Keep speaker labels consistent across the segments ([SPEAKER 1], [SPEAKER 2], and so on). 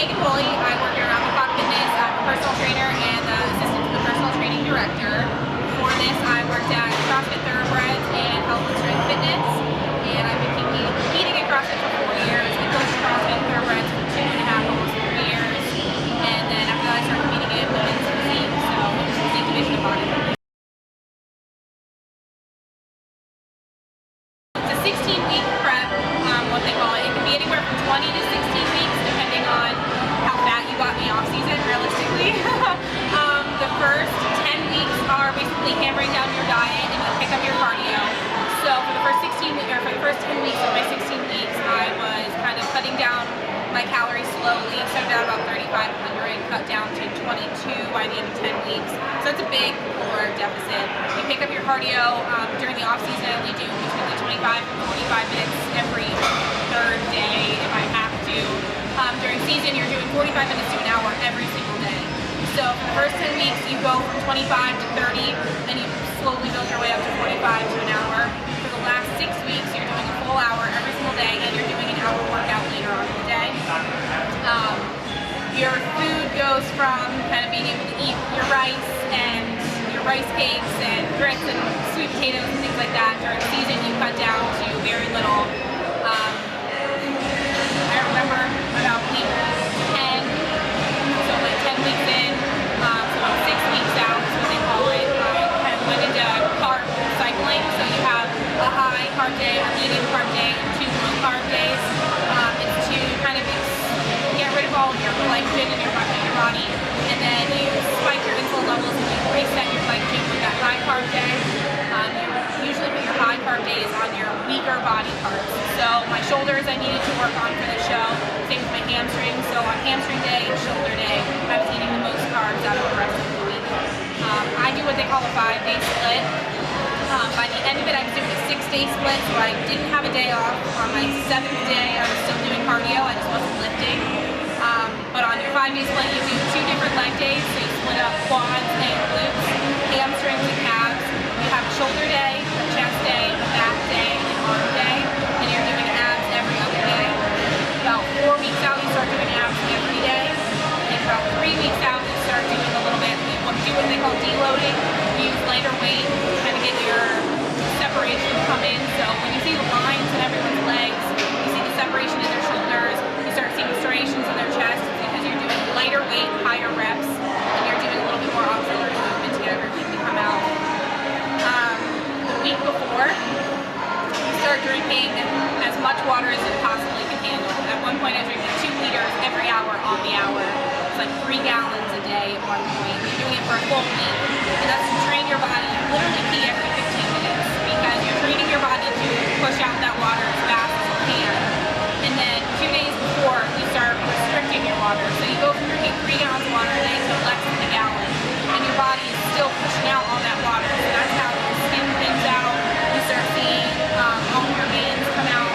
[SPEAKER 1] Magen Wooley. I work here at Bodybuilding. I'm a personal trainer and the assistant to the personal training director. Before this, I worked at CrossFit Thoroughbreds and Health and Strength Fitness. And I've been competing at CrossFit for 4 years. I coached CrossFit Thoroughbreds for 2.5, almost 3 years. And then after that, I started competing in women's physique, so it's the division of bodybuilding. It's a 16-week prep, what they call it. It can be anywhere from 20 to 16 weeks, depending on how fat you got in the off-season, realistically. The first 10 weeks are basically hammering down your diet and you pick up your cardio. So for the first 10 weeks of my 16 weeks, I was kind of cutting down my calories slowly. Started out about 3,500, cut down to 22 by the end of 10 weeks. So that's a big caloric deficit. You pick up your cardio during the off-season. I only do between the 25 and 45 minutes every third day if I have to. During season, you're doing 45 minutes to an hour every single day. So for the first 10 weeks, you go from 25 to 30, and you slowly build your way up to 45 to an hour. For the last 6 weeks, you're doing a full hour every single day, and you're doing an hour workout later on in the day. Your food goes from kind of being able to eat your rice and your rice cakes and grits and sweet potatoes and things like that. During the season, you cut down to very little. I remember about week 10, so like 10 weeks in, so 6 weeks out is what they call it. I kind of went into carb cycling, so you have a high carb day, a medium carb day, and 2 low carb days. It's to kind of get rid of all of your glycogen in your body, and then you spike your insulin levels and you reset your glycogen with that high carb day. You usually put your high carb days on your weaker body parts. So my shoulders I needed to work on for the show, same with my hamstrings. So on hamstring day and shoulder day, I was eating the most carbs out of the rest of the week. I do what they call a 5-day split. By the end of it, I was doing a 6-day split, so I didn't have a day off. On my 7th day, I was still doing cardio, I just wasn't lifting. But on your 5-day split, you do 2 different leg days, so you split up quads and glutes, hamstrings and calves. You have a shoulder day, a chest day, a back day, and an arm day, and you're doing abs every other day. About 4 weeks out, you start doing abs every day, and about 3 weeks out, you start doing a little bit, do what they call deloading. You use lighter weight to kind of get your separation to come in. So when you see the lines in everyone's legs, you see the separation in their shoulders, you start seeing striations in their chest because you're doing lighter weight, higher reps, and you're doing a little bit more auxiliary movement to get everything to come out. The week before, you start drinking as much water as you possibly can handle. At one point, I was drinking 2 liters every hour on the hour. It's like 3 gallons a day at one point. You're doing it for a full week, and that's to train your body. You literally pee every 15 minutes because you're training your body to push out that water as fast as you can. And then 2 days before, you start restricting your water. So you go from drinking 3 gallons of water a day to less than a gallon, and your body is still pushing out all that water. So that's how your skin thins out. You start seeing all your veins come out.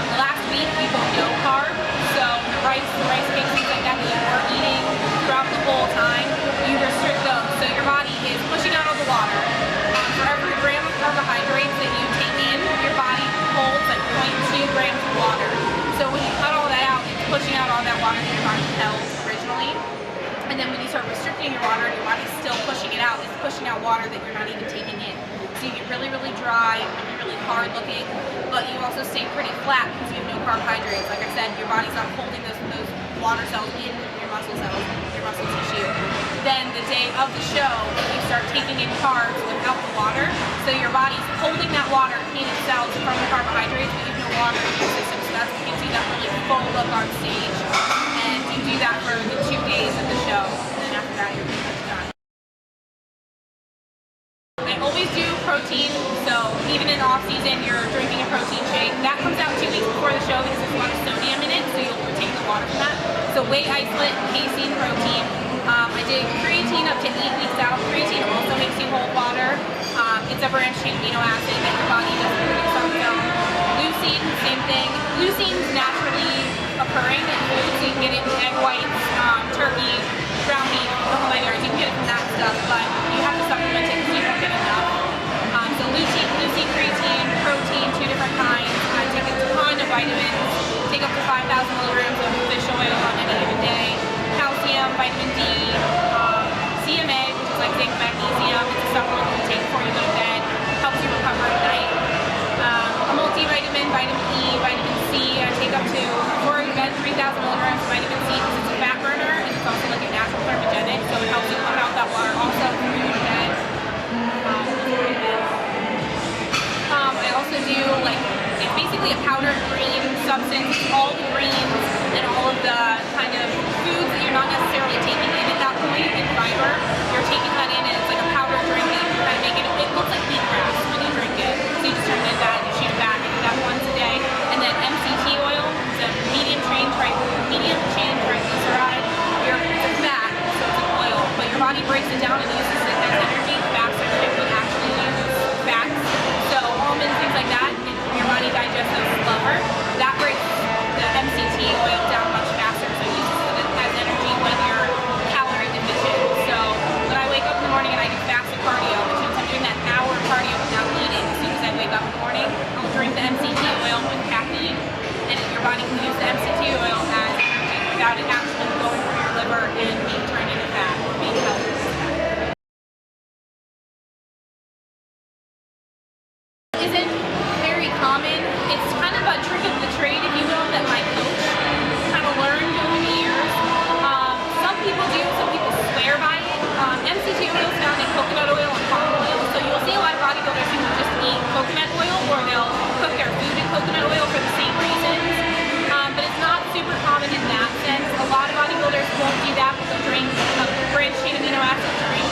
[SPEAKER 1] The last week, you go no carb. So the rice cakes, things like that you were eating throughout the whole time, you restrict those. So your body is pushing out all the water. For every gram of carbohydrates that you take in, your body holds like 0.2 grams of water. So when you cut all that out, it's pushing out all that water that your body held originally. And then when you start restricting your water and your body's still pushing it out, it's pushing out water that you're not even taking in. So you get really, really dry, really hard looking, but you also stay pretty flat because you have no carbohydrates. Like I said, your body's not holding those water cells in your muscle cells, your muscle tissue. Then the day of the show, you start taking in carbs without the water. So your body's holding that water in its cells from the carbohydrates, but you have no water in your system. So that's what gives you that really full look on stage. And you do that for the 2 days of the show. And then after that, you're pretty much done. I always do protein, so even in off season, you're drinking a protein shake. That comes out 2 weeks before the show because there's a lot of sodium in it, so you'll retain the water from that. So whey isolate, casein, protein. I did creatine up to 8 weeks out. Creatine also makes you hold water. It's a branched chain amino acid that your body doesn't produce on its own. Leucine, same thing. Leucine's naturally occurring in foods. You can get it in egg whites, turkey, ground meat, the whole 9 yards. You can get it from that stuff, but you have to supplement it because you don't get enough. So leucine, creatine, protein, 2 different kinds. I take a ton of vitamins, take up to 5,000 milligrams of fish oil on any given day. vitamin C because it's a fat burner and it's also like a natural thermogenic, so it helps you pump out that water also through your bed. I also do like, it's basically a powdered green substance. It's all the greens and all of the kind of foods that you're not necessarily taking in at that point in fiber. You're taking that in and it's like a powdered drink that you can kind of make it. It looks like wheatgrass when you drink it. So you just turn it into that and you shoot it back and do that once a day. And then MCT oil, it's a medium chain triglyceride. It's a fat, so it's an oil, but your body breaks it down and uses it as energy faster than it would actually use fats. So almonds, things like that, your body digests those slower. That breaks the MCT oil down much faster, so it uses it as energy when you're calorie deficient. So when I wake up in the morning and I do fasted cardio, which means I'm doing that hour cardio without eating, as soon as I wake up in the morning, I'll drink the MCT oil with caffeine, and your body can use the MCT oil as energy without it actually going through your liver and being turned into fat or being held as fat. Isn't very common. It's kind of a trick of the trade, if you will, that my coach kind of learned over the years. Some people do, some people swear by it. MCT oil is found in coconut oil and palm oil, so you'll see a lot of bodybuilders who just eat coconut oil, or they'll cook their food in coconut oil for the same reasons. But it's not super common in that sense. A lot of bodybuilders won't do that, but they'll drink a branched chain amino acid drink,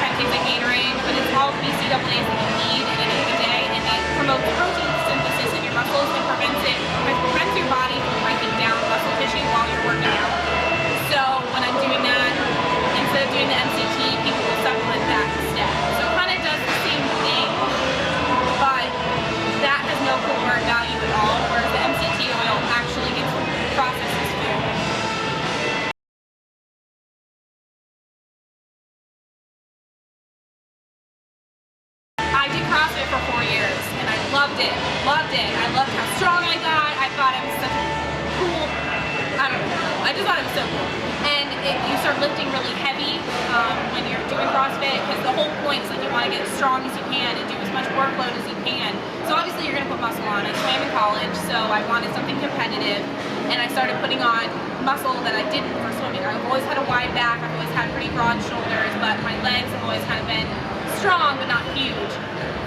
[SPEAKER 1] kind of things like Gatorade, but it's all BCAAs that you need in a day, and it promotes protein synthesis in your muscles and prevents your body from breaking down muscle tissue while you're working out. So when I'm doing that, instead of doing the MCT, people will supplement that instead. So it kind of does the same thing, but that has no caloric value at all, whereas the MCT oil actually gets processed as food. I did CrossFit for 4 years and I loved it. I loved how strong I got. I thought it was such a cool, I don't know, I just thought it was so cool. And you start lifting really heavy when you're doing CrossFit, because the whole point is that you want to get as strong as you can and do as much workload as you can. So obviously you're going to put muscle on. I swam in college, so I wanted something competitive, and I started putting on muscle that I didn't for swimming. I've always had a wide back, I've always had pretty broad shoulders, but my legs have always kind of been strong but not huge.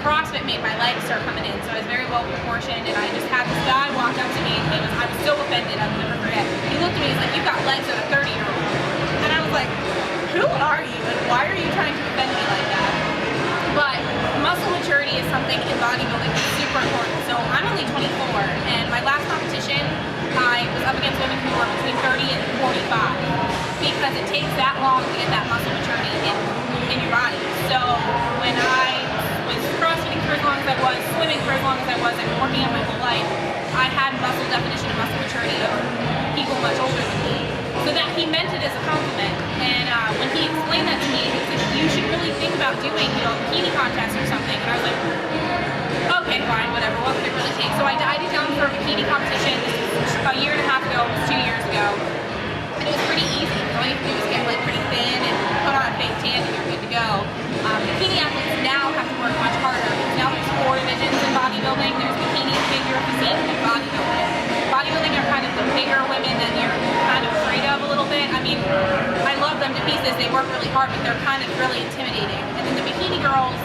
[SPEAKER 1] CrossFit made my legs start coming in, so I was very well proportioned, and I just had this guy walk up to me, and I was so offended, I will never forget. He looked at me, he's like, "You've got legs of a 30-year-old. And I was like, who are you, and why are you trying to offend me like that? But muscle maturity is something in bodybuilding that's super important. So I'm only 24, and my last competition, I was up against women who were between 30 and 45, because it takes that long to get that muscle maturity in your body. So when I was crossfitting for as long as I was, swimming for as long as I was, I've been working out my whole life, I had muscle definition and muscle maturity of people much older than me. So that he meant it as a compliment. And when he explained that to me, he said, "You should really think about doing, a bikini contest or something." And I was like, okay, fine, whatever, what would it really take? So I dieted down for a bikini competition. This was a year and a half ago, almost 2 years ago. And it was pretty easy. All you have to do is get pretty thin and put on a fake tan and you're good to go. Bikini athletes now have to work much harder, because now there's 4 divisions in bodybuilding. There's bikini, figure, physique, and bodybuilding. Bodybuilding are kind of the bigger women that you're kind of afraid of a little bit. I mean, I love them to pieces. They work really hard, but they're kind of really intimidating. And then the bikini girls,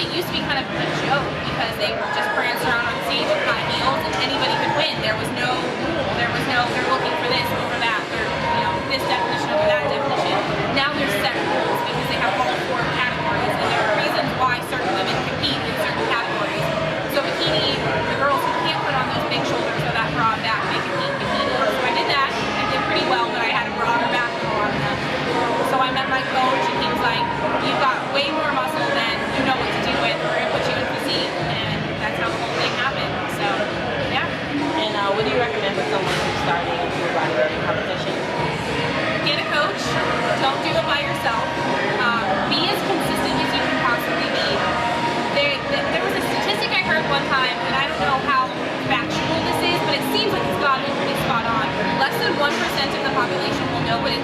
[SPEAKER 1] it used to be kind of a joke, because they just pranced around on stage in high heels and anybody could win. There was no rule. There was no, they're looking for this over that. They're, this definition over that definition. Now there's set rules, because they have all 4 categories, and there are reasons why certain women compete in certain categories. So bikini, the girls who can't put on those big shoulders or that broad back, they compete in bikini. So I did that. I did pretty well, but I had a broader back than a lot of them. So I met my coach, and he was like, "You've got way more muscle than you know what to do with. We're going to put you in physique." And that's how the whole thing happened. So, yeah.
[SPEAKER 2] And what do you recommend for someone who's starting a bodybuilding competition?
[SPEAKER 1] Get a coach. Don't do it by yourself. Be as consistent as you can possibly be. There was a statistic I heard one time, and I don't know how factual this is, but it seems like it's got to be pretty spot on. Less than 1% of the population will know what an